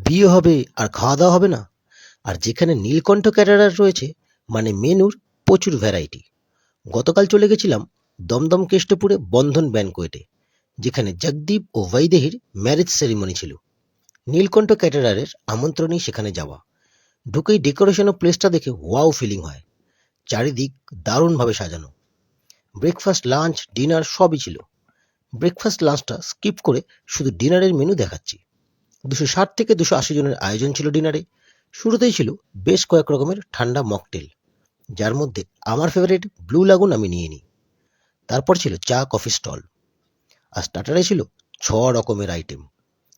বিয়ে হবে আর খাওয়া দাওয়া হবে না। আর যেখানে নীলকণ্ঠ ক্যাটারার রয়েছে, মানে মেনুর প্রচুর ভ্যারাইটি। গতকাল চলে গেছিলাম দমদম কেষ্টপুরে বন্ধন ব্যানকোয়েটে, যেখানে জগদীপ ও বৈদেহীর ম্যারেজ সেরিমনি ছিল। নীলকণ্ঠ ক্যাটারারের আমন্ত্রণেই সেখানে যাওয়া। ঢুকেই ডেকোরেশন ও প্লেসটা দেখে ওয়াও ফিলিং হয়। চারিদিক দারুণভাবে সাজানো। ব্রেকফাস্ট, লাঞ্চ, ডিনার সবই ছিল। ব্রেকফাস্ট লাঞ্চটা স্কিপ করে শুধু ডিনারের মেনু দেখাচ্ছি। 260 থেকে 280 জনের আয়োজন ছিল ডিনারে। শুরুতেই ছিল বেশ কয়েক রকমের ঠান্ডা মকটেল, যার মধ্যে আমার ফেভারিট ব্লু লাগুন আমি নিয়ে নিই। তারপর ছিল চা কফি স্টল। আর স্টার্টারে ছিল 6 রকমের আইটেম: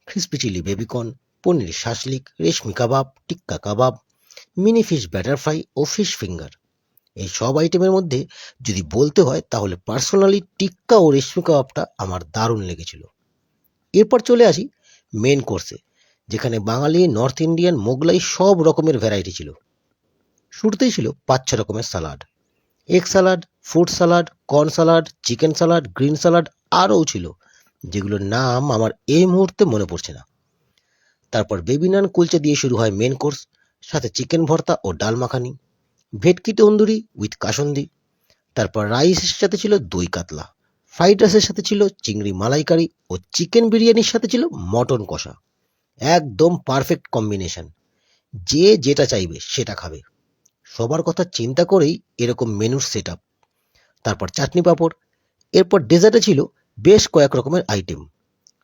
ক্রিসপি চিলি বেবিকর্ন, পনির শাসলিক, রেশমি কাবাব, টিক্কা কাবাব, মিনি ফিশ ব্যাটার ফ্রাই ও ফিশ ফিঙ্গার। এই সব আইটেমের মধ্যে যদি বলতে হয় তাহলে পার্সোনালি টিক্কা ও রেশমি কাবাবটা আমার দারুণ লেগেছিল। এরপর চলে আসি মেন কোর্সে, যেখানে বাঙালি, নর্থ ইন্ডিয়ান, মোগলাই সব রকমের ভ্যারাইটি ছিল। শুরুতেই ছিল 5-6 রকমের salad, egg salad, fruit salad, corn salad, chicken salad, green salad, আরও ছিল যেগুলোর নাম আমার এই মুহূর্তে মনে পড়ছে না। তারপর বেবি নান কুলচা দিয়ে শুরু হয় মেন কোর্স, সাথে চিকেন ভর্তা ও ডাল মাখানি, ভেটকি তন্দুরি উইথ কাসন্দি। তারপর রাইসের সাথে ছিল দই কাতলা, ফ্রাইড রাইসের সাথে ছিল চিংড়ি মালাইকারি ও চিকেন বিরিয়ানির সাথে ছিল মটন কষা। একদম পারফেক্ট কম্বিনেশন, যে যেটা চাইবে সেটা খাবে। সবার কথা চিন্তা করেই এরকম মেনুর সেট আপ। তারপর চাটনি পাঁপড়। এরপর ডেজার্টে ছিল বেশ কয়েক রকমের আইটেম: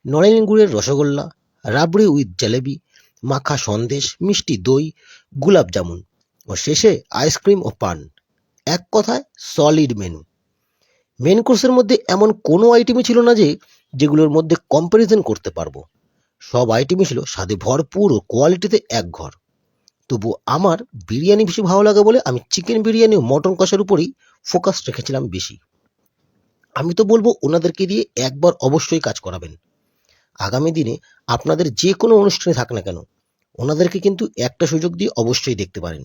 নলেন গুড়ের রসগোল্লা, রাবড়ি উইথ জলেবি, মাখা সন্দেশ, মিষ্টি দই, গুলাব জামুন ও শেষে আইসক্রিম ও পান। এক কথায় সলিড মেনু। মেন কোর্সের মধ্যে এমন কোনো আইটেমই ছিল না যেগুলোর মধ্যে কম্পারিজন করতে পারবো। সব আইটেমই ছিল স্বাদে ভরপুর ও কোয়ালিটিতে এক ঘর। তবু আমার বিরিয়ানি বেশি ভালো লাগে বলে আমি চিকেন বিরিয়ানি ও মটন কষার উপরেই ফোকাস রেখেছিলাম বেশি। আমি তো বলবো ওনাদেরকে দিয়ে একবার অবশ্যই কাজ করাবেন। আগামী দিনে আপনাদের যে কোনো অনুষ্ঠানে থাক না কেন, ওনাদেরকে কিন্তু একটা সুযোগ দিয়ে অবশ্যই দেখতে পারেন।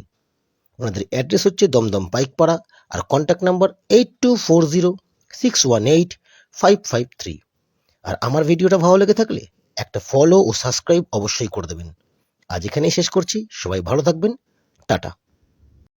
ওনাদের অ্যাড্রেস হচ্ছে দমদম পাইকপাড়া, আর কন্ট্যাক্ট নাম্বার 8240618553। আর আমার ভিডিওটা ভালো লেগে থাকলে একটা ফলো ও সাবস্ক্রাইব অবশ্যই করে দেবেন। আজ এখানেই শেষ করছি। সবাই ভালো থাকবেন। টাটা।